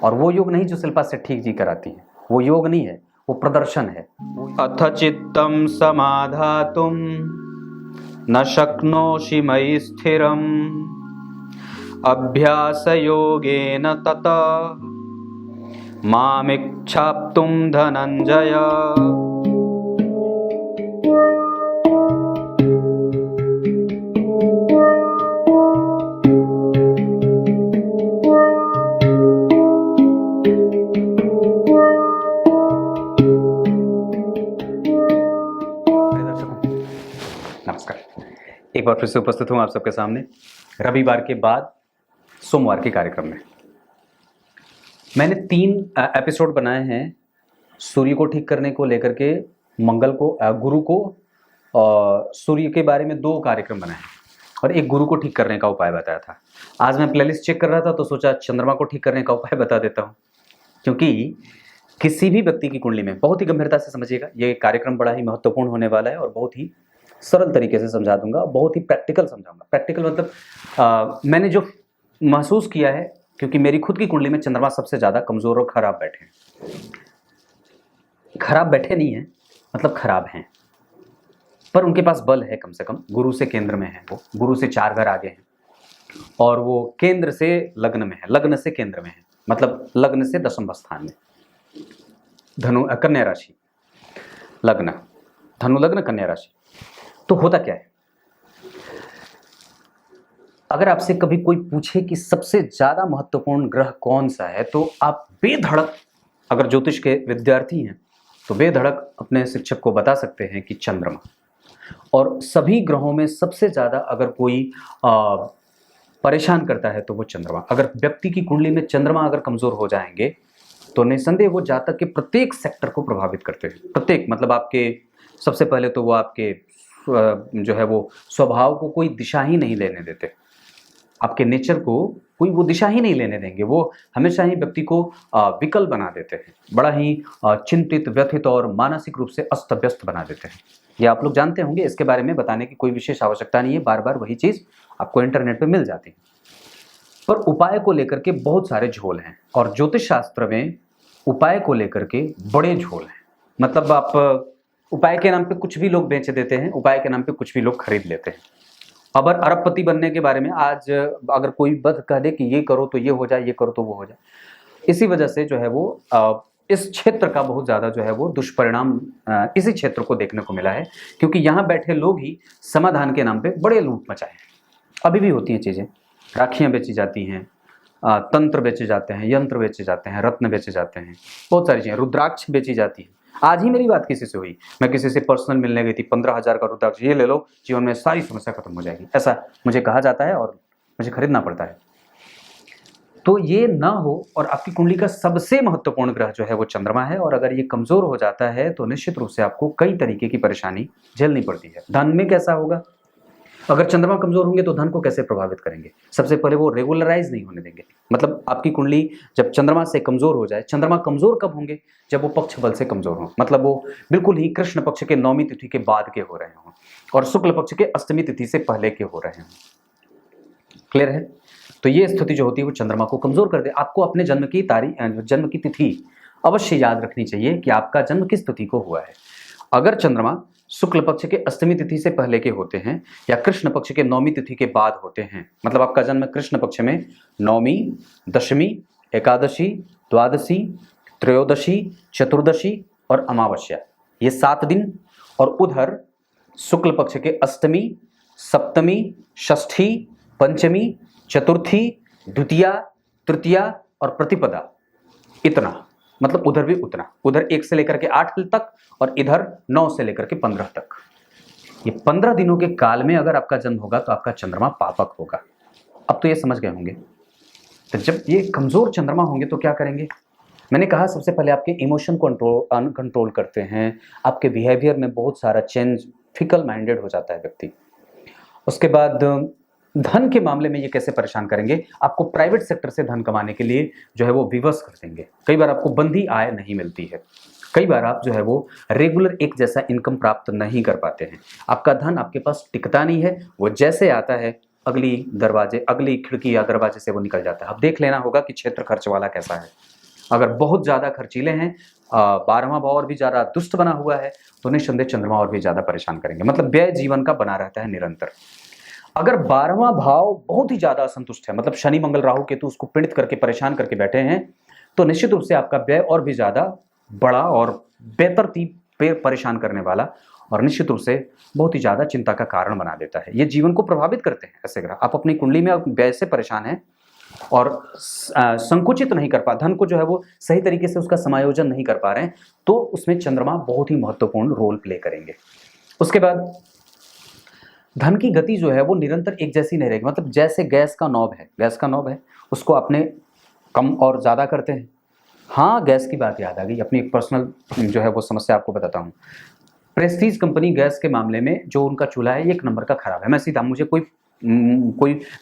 और वो योग नहीं जो शिल्पा शेट्टी जी कराती है, वो योग नहीं है, वो प्रदर्शन है। अथ चित्तं समाधातुं न शक्नोषि मयि स्थिरम् अभ्यासयोगेन ततः मामिच्छाप्तुं धनञ्जय। नमस्कार, एक बार फिर से उपस्थित हूँ आप सबके सामने रविवार के बाद सोमवार के कार्यक्रम में। मैंने 3 एपिसोड बनाए हैं सूर्य को ठीक करने को लेकर के, मंगल को, गुरु को, सूर्य के बारे में 2 कार्यक्रम बनाए और एक गुरु को ठीक करने का उपाय बताया था। आज मैं प्लेलिस्ट चेक कर रहा था तो सोचा चंद्रमा को ठीक करने का उपाय बता देता हूँ, क्योंकि किसी भी व्यक्ति की कुंडली में, बहुत ही गंभीरता से समझिएगा, ये कार्यक्रम बड़ा ही महत्वपूर्ण होने वाला है और बहुत ही सरल तरीके से समझा दूंगा, बहुत ही प्रैक्टिकल समझाऊंगा। प्रैक्टिकल मतलब मैंने जो महसूस किया है, क्योंकि मेरी खुद की कुंडली में चंद्रमा सबसे ज़्यादा कमज़ोर और खराब बैठे हैं। खराब बैठे नहीं हैं, मतलब खराब हैं, पर उनके पास बल है, कम से कम गुरु से केंद्र में है, वो गुरु से 4 घर आगे हैं और वो केंद्र से लग्न में है, लग्न से केंद्र में है, मतलब लग्न से 10वें स्थान में। धनु कन्या राशि, लग्न धनु लग्न कन्या राशि। तो होता क्या है, अगर आपसे कभी कोई पूछे कि सबसे ज्यादा महत्वपूर्ण ग्रह कौन सा है, तो आप बेधड़क, अगर ज्योतिष के विद्यार्थी हैं तो बेधड़क अपने शिक्षक को बता सकते हैं कि चंद्रमा। और सभी ग्रहों में सबसे ज्यादा अगर कोई परेशान करता है तो वो चंद्रमा। अगर व्यक्ति की कुंडली में चंद्रमा अगर कमजोर हो जाएंगे तो निसंदेह वो जातक के प्रत्येक सेक्टर को प्रभावित करते हैं। प्रत्येक मतलब आपके, सबसे पहले तो वो आपके जो है वो स्वभाव को कोई दिशा ही नहीं लेने देते, आपके नेचर को कोई वो दिशा ही नहीं लेने देंगे। वो हमेशा ही व्यक्ति को विकल बना देते हैं, बड़ा ही चिंतित, व्यथित और मानसिक रूप से अस्त व्यस्त बना देते हैं। ये आप लोग जानते होंगे, इसके बारे में बताने की कोई विशेष आवश्यकता नहीं है, बार बार वही चीज़ आपको इंटरनेट पे मिल जाती है। पर उपाय को लेकर के बहुत सारे झोल हैं और ज्योतिष शास्त्र में उपाय को लेकर के बड़े झोल हैं। मतलब आप उपाय के नाम पे कुछ भी लोग बेच देते हैं, उपाय के नाम पे कुछ भी लोग खरीद लेते हैं। अब अरबपति बनने के बारे में आज अगर कोई बद कह दे कि ये करो तो ये हो जाए, ये करो तो वो हो जाए, इसी वजह से जो है वो इस क्षेत्र का बहुत ज़्यादा जो है वो दुष्परिणाम इसी क्षेत्र को देखने को मिला है, क्योंकि यहाँ बैठे लोग ही समाधान के नाम पे बड़े लूट मचाए हैं। अभी भी होती हैं चीज़ें, राखियाँ बेची जाती हैं, तंत्र बेचे जाते हैं, यंत्र बेचे जाते हैं, रत्न बेचे जाते हैं, बहुत सारी चीज़ें, रुद्राक्ष बेची जाती है। आज ही मेरी बात किसी से हुई, मैं किसी से पर्सनल मिलने गई थी, 15,000 का रुद्राक्ष, ये ले लो, जीवन में सारी समस्या खत्म हो जाएगी, ऐसा मुझे कहा जाता है और मुझे खरीदना पड़ता है। तो ये ना हो, और आपकी कुंडली का सबसे महत्वपूर्ण ग्रह जो है वो चंद्रमा है, और अगर ये कमजोर हो जाता है तो निश्चित रूप से आपको कई तरीके की परेशानी झेलनी पड़ती है। धन में कैसा होगा, अगर चंद्रमा कमजोर होंगे तो धन को कैसे प्रभावित करेंगे? सबसे पहले वो रेगुलराइज नहीं होने देंगे। मतलब आपकी कुंडली जब चंद्रमा से कमजोर हो जाए, चंद्रमा कमजोर कब होंगे? जब वो पक्ष बल से कमजोर हो, मतलब वो बिल्कुल ही कृष्ण पक्ष के 9वीं तिथि के बाद के हो रहे हों और शुक्ल पक्ष के 8वीं तिथि से पहले के हो रहे हों। क्लियर है? तो ये स्थिति जो होती है वो चंद्रमा को कमजोर कर दे। आपको अपने जन्म की तारीख, जन्म की तिथि अवश्य याद रखनी चाहिए कि आपका जन्म किस तिथि को हुआ है। अगर चंद्रमा शुक्ल पक्ष के 8वीं तिथि से पहले के होते हैं या कृष्ण पक्ष के 9वीं तिथि के बाद होते हैं, मतलब आपका जन्म कृष्ण पक्ष में 9वीं, 10वीं, एकादशी, द्वादशी, त्रयोदशी, चतुर्दशी और अमावस्या, ये 7 दिन, और उधर शुक्ल पक्ष के 8वीं, 7वीं, षष्ठी, पंचमी, चतुर्थी, द्वितीया, तृतीया और प्रतिपदा, इतना, मतलब उधर भी उतना, उधर 1 से लेकर के 8 तक और इधर 9 से लेकर के 15 तक। ये 15 दिनों के काल में अगर आपका जन्म होगा तो आपका चंद्रमा पापक होगा। अब तो ये समझ गए होंगे। तो जब ये कमजोर चंद्रमा होंगे तो क्या करेंगे? मैंने कहा सबसे पहले आपके इमोशन को अनकंट्रोल करते हैं, आपके बिहेवियर में बहुत सारा चेंज, फिकल माइंडेड हो जाता है व्यक्ति। उसके बाद धन के मामले में ये कैसे परेशान करेंगे? आपको प्राइवेट सेक्टर से धन कमाने के लिए जो है वो विवश कर देंगे। कई बार आपको बंधी आय नहीं मिलती है, कई बार आप जो है वो रेगुलर एक जैसा इनकम प्राप्त नहीं कर पाते हैं, आपका धन आपके पास टिकता नहीं है, वो जैसे आता है अगली खिड़की या दरवाजे से वो निकल जाता है। अब देख लेना होगा कि क्षेत्र खर्च वाला कैसा है। अगर बहुत ज़्यादा खर्चीले हैं, 12वां भाव और भी ज़्यादा दुष्ट बना हुआ है, तो निस्संदेह चंद्रमा और भी ज़्यादा परेशान करेंगे। मतलब व्यय जीवन का बना रहता है निरंतर। अगर 12वां भाव बहुत ही ज़्यादा असंतुष्ट है, मतलब शनि मंगल राहु केतु उसको पीड़ित करके परेशान करके बैठे हैं, तो निश्चित रूप से आपका व्यय और भी ज़्यादा बड़ा और बेतरतीब परेशान करने वाला और निश्चित रूप से बहुत ही ज़्यादा चिंता का कारण बना देता है। ये जीवन को प्रभावित करते हैं ऐसे ग्रह। आप अपनी कुंडली में व्यय से परेशान हैं और संकुचित नहीं कर पा, धन को जो है वो सही तरीके से उसका समायोजन नहीं कर पा रहे हैं, तो उसमें चंद्रमा बहुत ही महत्वपूर्ण रोल प्ले करेंगे। उसके बाद धन की गति जो है वो निरंतर एक जैसी नहीं रहेगी। मतलब जैसे गैस का नॉब है, उसको आपने कम और ज़्यादा करते हैं। हाँ, गैस की बात याद आ गई, अपनी एक पर्सनल जो है वो समस्या आपको बताता हूँ। प्रेस्टीज कंपनी गैस के मामले में जो उनका चूल्हा है, एक नंबर का खराब है। मैं सीधा, मुझे कोई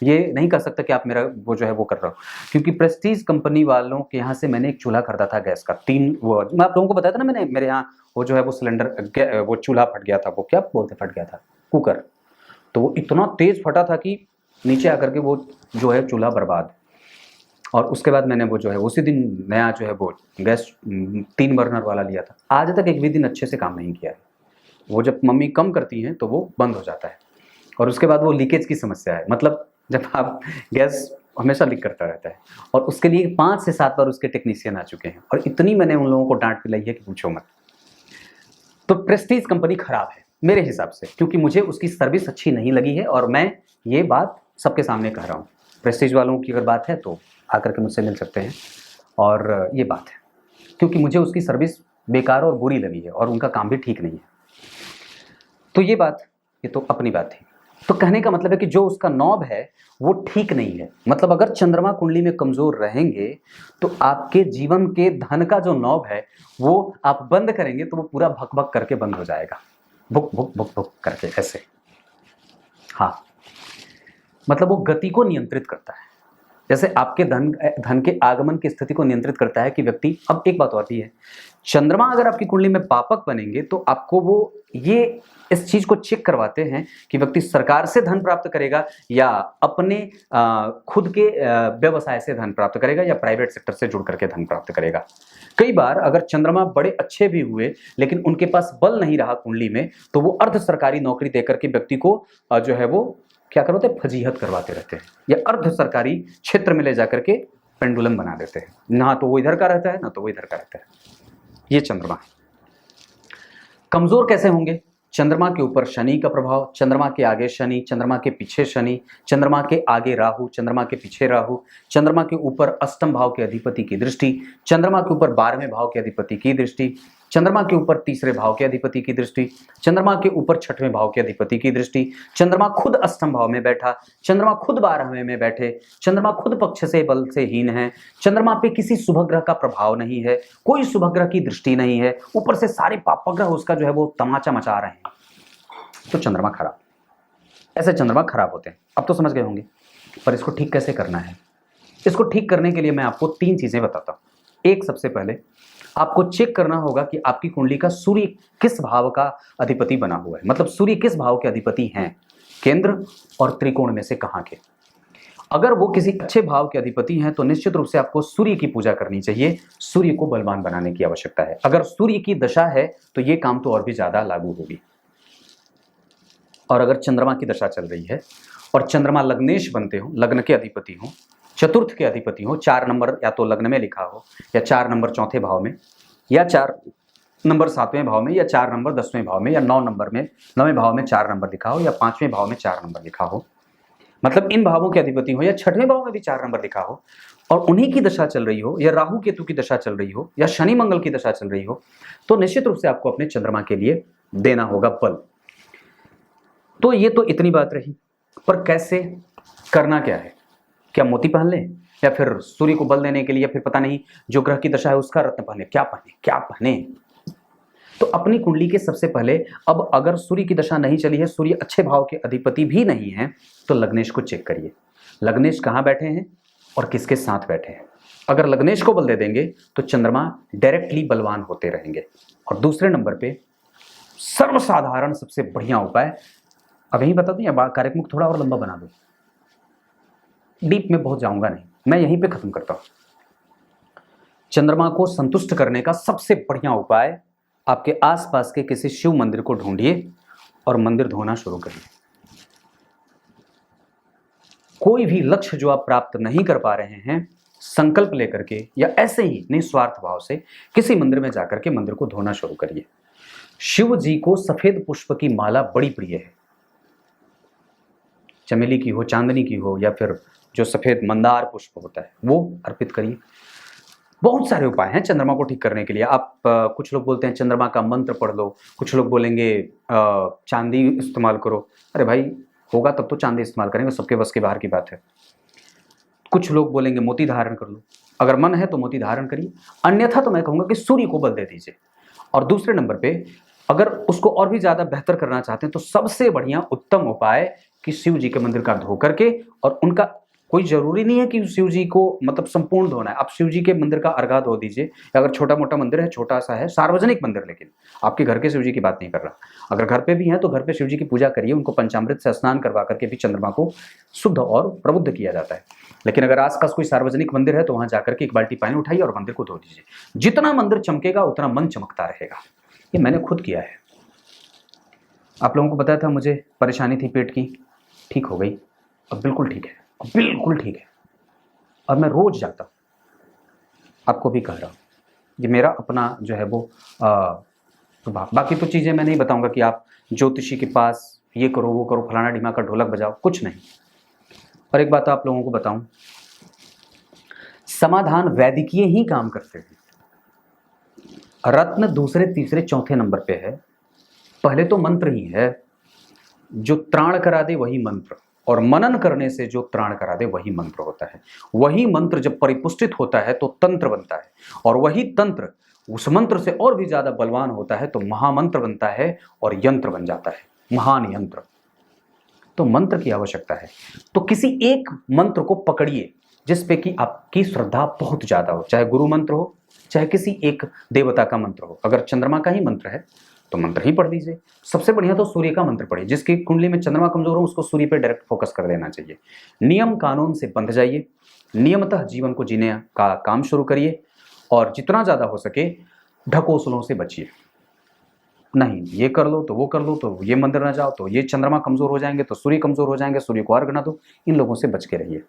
ये नहीं कर सकता कि आप मेरा वो जो है वो कर रहा हो, क्योंकि प्रेस्टीज कंपनी वालों के यहाँ से मैंने एक चूल्हा खरीदा था गैस का। मैं आप लोगों को बताया था ना, मैंने मेरे यहाँ वो जो है वो सिलेंडर वो चूल्हा फट गया था, वो क्या बोलते फट गया था, कुकर। तो वो इतना तेज फटा था कि नीचे आकर के वो जो है चूल्हा बर्बाद। और उसके बाद मैंने वो जो है उसी दिन नया जो है वो गैस 3 बर्नर वाला लिया था। आज तक एक भी दिन अच्छे से काम नहीं किया है। वो जब मम्मी कम करती हैं तो वो बंद हो जाता है, और उसके बाद वो लीकेज की समस्या है। मतलब जब आप गैस हमेशा लीक करता रहता है, और उसके लिए 5 से 7 बार उसके टेक्नीशियन आ चुके हैं, और इतनी मैंने उन लोगों को डांट पिलाई है कि पूछो मत। तो प्रेस्टीज कंपनी खराब है मेरे हिसाब से, क्योंकि मुझे उसकी सर्विस अच्छी नहीं लगी है, और मैं ये बात सबके सामने कह रहा हूँ। प्रेस्टीज वालों की अगर बात है तो आकर के मुझसे मिल सकते हैं, और ये बात है क्योंकि मुझे उसकी सर्विस बेकार और बुरी लगी है, और उनका काम भी ठीक नहीं है। तो ये तो अपनी बात थी। तो कहने का मतलब है कि जो उसका नॉब है वो ठीक नहीं है। मतलब अगर चंद्रमा कुंडली में कमजोर रहेंगे तो आपके जीवन के धन का जो नॉब है वो आप बंद करेंगे तो वो पूरा भक भक करके बंद हो जाएगा, भुक भुक भुक भुक करके ऐसे। हाँ, मतलब वो गति को नियंत्रित करता है, जैसे आपके धन के आगमन की स्थिति को नियंत्रित करता है कि व्यक्ति। अब एक बात और भी है, चंद्रमा अगर आपकी कुंडली में पापक बनेंगे तो आपको वो ये इस चीज को चेक करवाते हैं कि व्यक्ति सरकार से धन प्राप्त करेगा या अपने खुद के व्यवसाय से धन प्राप्त करेगा या प्राइवेट सेक्टर से जुड़ करके धन प्राप्त करेगा। कई बार अगर चंद्रमा बड़े अच्छे भी हुए लेकिन उनके पास बल नहीं रहा कुंडली में, तो वो अर्ध सरकारी नौकरी देकर के व्यक्ति को जो है वो क्या करवाते हैं, फजीहत करवाते रहते हैं, या अर्ध सरकारी क्षेत्र में ले जाकर के पेंडुलम बना देते हैं। ना तो वो इधर का रहता है ना तो वो इधर का रहता है। ये चंद्रमा कमजोर कैसे होंगे? चंद्रमा के ऊपर शनि का प्रभाव, चंद्रमा के आगे शनि, चंद्रमा के पीछे शनि, चंद्रमा के आगे राहु, चंद्रमा के पीछे राहु, चंद्रमा के ऊपर अष्टम भाव के अधिपति की दृष्टि, चंद्रमा के ऊपर 12वें भाव के अधिपति की दृष्टि, चंद्रमा के ऊपर तीसरे भाव के अधिपति की दृष्टि, चंद्रमा के ऊपर 6वें भाव के अधिपति की दृष्टि, चंद्रमा खुद अष्टम भाव में बैठा, चंद्रमा खुद 12वें में बैठे, चंद्रमा खुद पक्ष से बल से हीन है, चंद्रमा पे किसी शुभ ग्रह का प्रभाव नहीं है, कोई शुभ ग्रह की दृष्टि नहीं है, ऊपर से सारे पाप ग्रह उसका जो है वो तमाचा मचा रहे हैं, तो चंद्रमा खराब। ऐसे चंद्रमा खराब होते हैं। अब तो समझ गए होंगे, पर इसको ठीक कैसे करना है? इसको ठीक करने के लिए मैं आपको 3 चीजें बताता हूं। एक, सबसे पहले आपको चेक करना होगा कि आपकी कुंडली का सूर्य किस भाव का अधिपति बना हुआ है। मतलब सूर्य किस भाव के अधिपति हैं, केंद्र और त्रिकोण में से कहां के। अगर वो किसी अच्छे भाव के अधिपति हैं तो निश्चित रूप से आपको सूर्य की पूजा करनी चाहिए, सूर्य को बलवान बनाने की आवश्यकता है। अगर सूर्य की दशा है तो ये काम तो और भी ज्यादा लागू होगी। और अगर चंद्रमा की दशा चल रही है और चंद्रमा लग्नेश बनते हो, लग्न के अधिपति हो, चतुर्थ के अधिपति हो, 4 नंबर या तो लग्न में लिखा हो, या 4 नंबर चौथे भाव में, या 4 नंबर 7वें भाव में, या 4 नंबर 10वें भाव में, या 9 नंबर में 9वें भाव में 4 नंबर लिखा हो, या 5वें भाव में 4 नंबर लिखा हो, मतलब इन भावों के अधिपति हो, या 6वें भाव में भी 4 नंबर लिखा हो, और उन्हीं की दशा चल रही हो, या राहु केतु की दशा चल रही हो, या शनि मंगल की दशा चल रही हो, तो निश्चित रूप से आपको अपने चंद्रमा के लिए देना होगा बल। तो ये तो इतनी बात रही, पर कैसे करना क्या है? क्या मोती पहन लें, या फिर सूर्य को बल देने के लिए, या फिर पता नहीं जो ग्रह की दशा है उसका रत्न पहने? क्या पहने? तो अपनी कुंडली के सबसे पहले, अब अगर सूर्य की दशा नहीं चली है, सूर्य अच्छे भाव के अधिपति भी नहीं है, तो लग्नेश को चेक करिए। लग्नेश कहाँ बैठे हैं और किसके साथ बैठे हैं। अगर लग्नेश को बल दे देंगे तो चंद्रमा डायरेक्टली बलवान होते रहेंगे। और दूसरे नंबर पे सर्वसाधारण सबसे बढ़िया उपाय, अब यही बता दूं या कार्यक्रम को थोड़ा और लंबा बना दूं? डीप में बहुत जाऊंगा नहीं, मैं यहीं पे खत्म करता हूं। चंद्रमा को संतुष्ट करने का सबसे बढ़िया उपाय, आपके आसपास के किसी शिव मंदिर को ढूंढिए और मंदिर धोना शुरू करिए। कोई भी लक्ष्य जो आप प्राप्त नहीं कर पा रहे हैं, संकल्प लेकर के या ऐसे ही निस्वार्थ भाव से किसी मंदिर में जाकर के मंदिर को धोना शुरू करिए। शिव जी को सफेद पुष्प की माला बड़ी प्रिय है, चमेली की हो, चांदनी की हो, या फिर जो सफेद मंदार पुष्प होता है वो अर्पित करिए। बहुत सारे उपाय हैं चंद्रमा को ठीक करने के लिए। आप कुछ लोग बोलते हैं चंद्रमा का मंत्र पढ़ लो, कुछ लोग बोलेंगे चांदी इस्तेमाल करो। अरे भाई, होगा तब तो चांदी इस्तेमाल करेंगे, सबके बस के बाहर की बात है। कुछ लोग बोलेंगे मोती धारण कर लो, अगर मन है तो मोती धारण करिए, अन्यथा तो मैं कहूँगा कि सूर्य को बल दे दीजिए। और दूसरे नंबर पे अगर उसको और भी ज़्यादा बेहतर करना चाहते हैं तो सबसे बढ़िया उत्तम उपाय कि शिव जी के मंदिर का धो करके, और उनका कोई जरूरी नहीं है कि शिव जी को मतलब संपूर्ण धोना है, आप शिव जी के मंदिर का अर्घा धो दीजिए। अगर छोटा मोटा मंदिर है, छोटा सा है, सार्वजनिक मंदिर, लेकिन आपके घर के शिव जी की बात नहीं कर रहा। अगर घर पे भी हैं तो घर पे शिव जी की पूजा करिए, उनको पंचामृत से स्नान करवा करके भी चंद्रमा को शुद्ध और प्रबुद्ध किया जाता है। लेकिन अगर आसपास कोई सार्वजनिक मंदिर है तो वहां जाकर के एक बाल्टी पानी उठाइए और मंदिर को धो दीजिए। जितना मंदिर चमकेगा उतना मन चमकता रहेगा। ये मैंने खुद किया है। आप लोगों को बताया था मुझे परेशानी थी पेट की, ठीक हो गई, अब बिल्कुल ठीक है, अब बिल्कुल ठीक है। और मैं रोज जाता हूँ, आपको भी कह रहा हूँ, ये मेरा अपना जो है वो प्रभाव। बाकी तो चीज़ें मैं नहीं बताऊंगा कि आप ज्योतिषी के पास ये करो वो करो, फलाना ढीमा का ढोलक बजाओ, कुछ नहीं। और एक बात आप लोगों को बताऊं, समाधान वैदिकीय ही काम करते हैं। रत्न दूसरे तीसरे चौथे नंबर पे है। पहले तो मंत्र ही है, जो त्राण करा दे वही मंत्र, और मनन करने से जो त्राण करा दे वही मंत्र होता है। वही मंत्र जब परिपुष्टित होता है तो तंत्र बनता है, और वही तंत्र उस मंत्र से और भी ज्यादा बलवान होता है तो महामंत्र बनता है और यंत्र बन जाता है, महान यंत्र। तो मंत्र की आवश्यकता है। तो किसी एक मंत्र को पकड़िए जिसपे कि आपकी श्रद्धा बहुत ज्यादा हो, चाहे गुरु मंत्र हो, चाहे किसी एक देवता का मंत्र हो। अगर चंद्रमा का ही मंत्र है तो मंत्र ही पढ़ दीजिए। सबसे बढ़िया तो सूर्य का मंत्र पढ़िए। जिसकी कुंडली में चंद्रमा कमजोर हो उसको सूर्य पे डायरेक्ट फोकस कर देना चाहिए। नियम कानून से बंध जाइए, नियमतः जीवन को जीने का काम शुरू करिए, और जितना ज्यादा हो सके ढकोसलों से बचिए। नहीं ये कर लो तो वो कर लो, तो ये मंदिर ना जाओ, तो ये चंद्रमा कमजोर हो जाएंगे, तो सूर्य कमजोर हो जाएंगे, सूर्य को अर्घ ना दो। इन लोगों से बच के रहिए,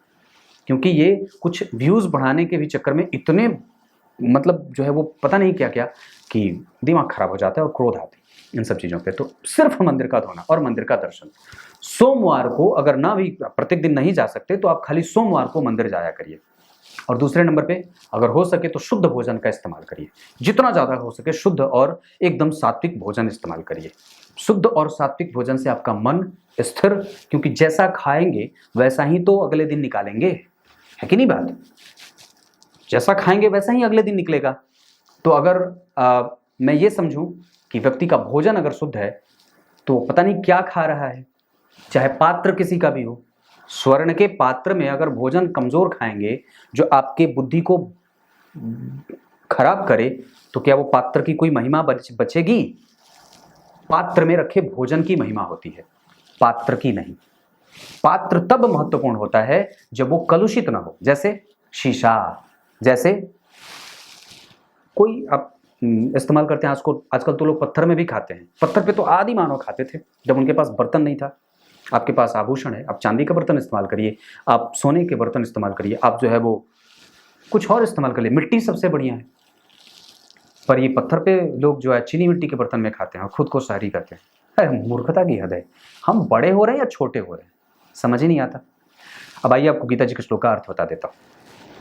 क्योंकि ये कुछ व्यूज बढ़ाने के भी चक्कर में इतने मतलब जो है वो पता नहीं क्या क्या कि दिमाग खराब हो जाता है और क्रोध आती है इन सब चीज़ों पे। तो सिर्फ मंदिर का धोना और मंदिर का दर्शन। सोमवार को अगर ना भी प्रत्येक दिन नहीं जा सकते तो आप खाली सोमवार को मंदिर जाया करिए। और दूसरे नंबर पे अगर हो सके तो शुद्ध भोजन का इस्तेमाल करिए, जितना ज़्यादा हो सके शुद्ध और एकदम सात्विक भोजन इस्तेमाल करिए। शुद्ध और सात्विक भोजन से आपका मन स्थिर, क्योंकि जैसा खाएंगे वैसा ही तो अगले दिन निकालेंगे, है कि नहीं बात? जैसा खाएंगे वैसा ही अगले दिन निकलेगा। तो अगर मैं ये समझूं कि व्यक्ति का भोजन अगर शुद्ध है तो पता नहीं क्या खा रहा है, चाहे पात्र किसी का भी हो। स्वर्ण के पात्र में अगर भोजन कमजोर खाएंगे जो आपके बुद्धि को खराब करे, तो क्या वो पात्र की कोई महिमा बचेगी? पात्र में रखे भोजन की महिमा होती है, पात्र की नहीं। पात्र तब महत्वपूर्ण होता है जब वो कलुषित ना हो, जैसे शीशा, जैसे कोई आप इस्तेमाल करते हैं। आजकल तो लोग पत्थर में भी खाते हैं। पत्थर पे तो आदि मानव खाते थे जब उनके पास बर्तन नहीं था। आपके पास आभूषण है, आप चांदी का बर्तन इस्तेमाल करिए, आप सोने के बर्तन इस्तेमाल करिए, आप जो है वो कुछ और इस्तेमाल करिए। मिट्टी सबसे बढ़िया है, पर ये पत्थर पे लोग जो है चीनी मिट्टी के बर्तन में खाते हैं और खुद को शाहरी करते हैं। अरे मूर्खता की हद है। हम बड़े हो रहे हैं या छोटे हो रहे हैं, समझ ही नहीं आता। अब आइए आपको गीता जी के श्लोक का अर्थ बता देता हूँ।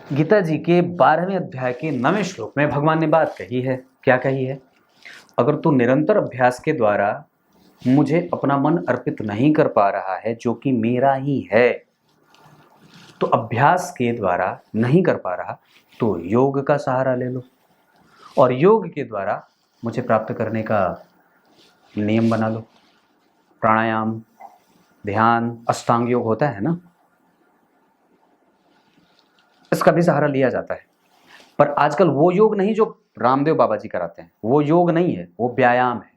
गीता जी के 12वें अध्याय के 9वें श्लोक में भगवान ने बात कही है। क्या कही है? अगर तू निरंतर अभ्यास के द्वारा मुझे अपना मन अर्पित नहीं कर पा रहा है, जो कि मेरा ही है, तो अभ्यास के द्वारा नहीं कर पा रहा तो योग का सहारा ले लो, और योग के द्वारा मुझे प्राप्त करने का नियम बना लो। प्राणायाम, ध्यान, अष्टांग योग होता है ना, इसका भी सहारा लिया जाता है। पर आजकल वो योग नहीं जो रामदेव बाबा जी कराते हैं, वो योग नहीं है, वो व्यायाम है।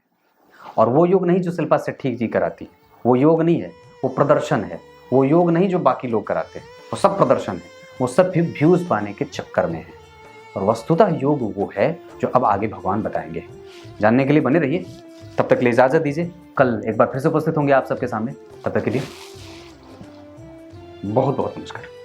और वो योग नहीं जो शिल्पा शेट्टी जी कराती है, वो योग नहीं है, वो प्रदर्शन है। वो योग नहीं जो बाकी लोग कराते हैं। वो सब प्रदर्शन है, वो सब भी व्यूज पाने के चक्कर में है। और वस्तुतः योग वो है जो अब आगे भगवान बताएंगे। जानने के लिए बने रहिए। तब तक के लिए इजाजत दीजिए। कल एक बार फिर से उपस्थित होंगे आप सबके सामने। तब तक के लिए बहुत बहुत नमस्कार।